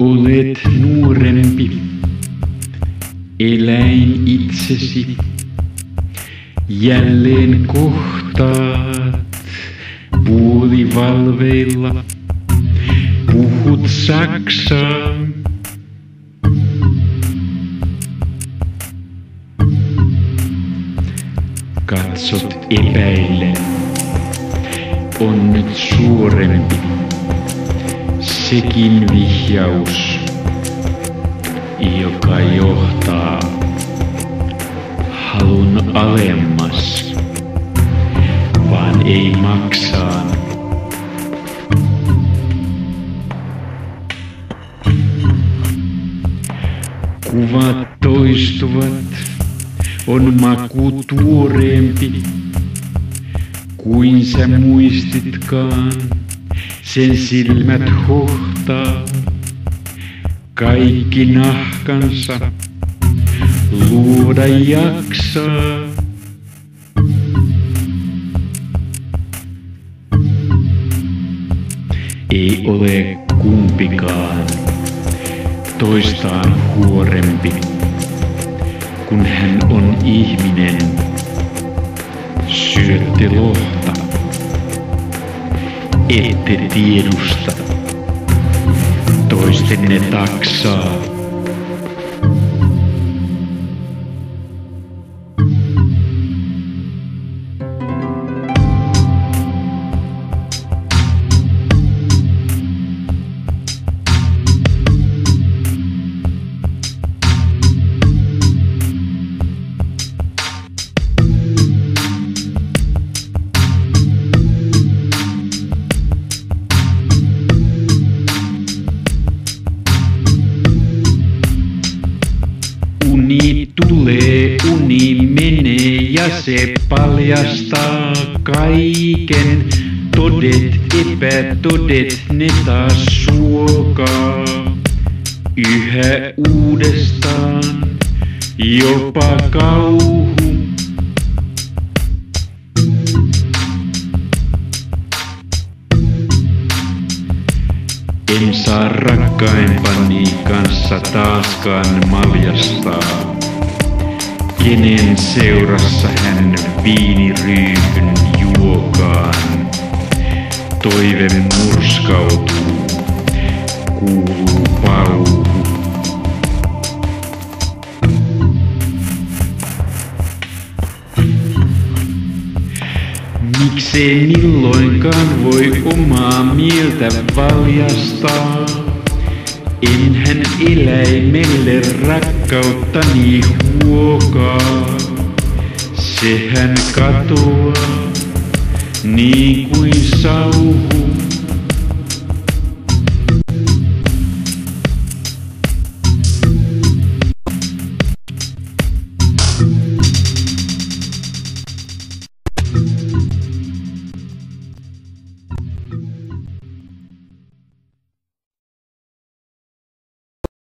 Olet nuorempi, eläin itsesi. Jälleen kohtaat puolivalveilla. Puhut saksaa. Katsot epäillen. On nyt suurempi. Sekin vihjaus, joka johtaa halun alemmas, vaan ei maksaan. Kuvat toistuvat, on maku tuoreempi kuin sä muistitkaan. Sen silmät hohtaa, kaikki nahkansa luoda jaksaa. Ei ole kumpikaan toistaan huorempi, kun hän on ihminen. Syötte lohta. Ette tiedusta toistenne taksaa. Uni tulee, uni menee ja se paljastaa kaiken. Todet, epätodet, ne taas suokaa yhä uudestaan, jopa kauhu. En saa rakkaimpani kanssa taaskaan maljastaa, kenen seurassa hän viiniryypyn juokaan. Toive murskautuu, kuuluu pauhu. Miksei milloinkaan voi omaa mieltä valjastaa? Enhän eläimelle rakkauttani huokaa. Sehän katoaa niin kuin sauhu.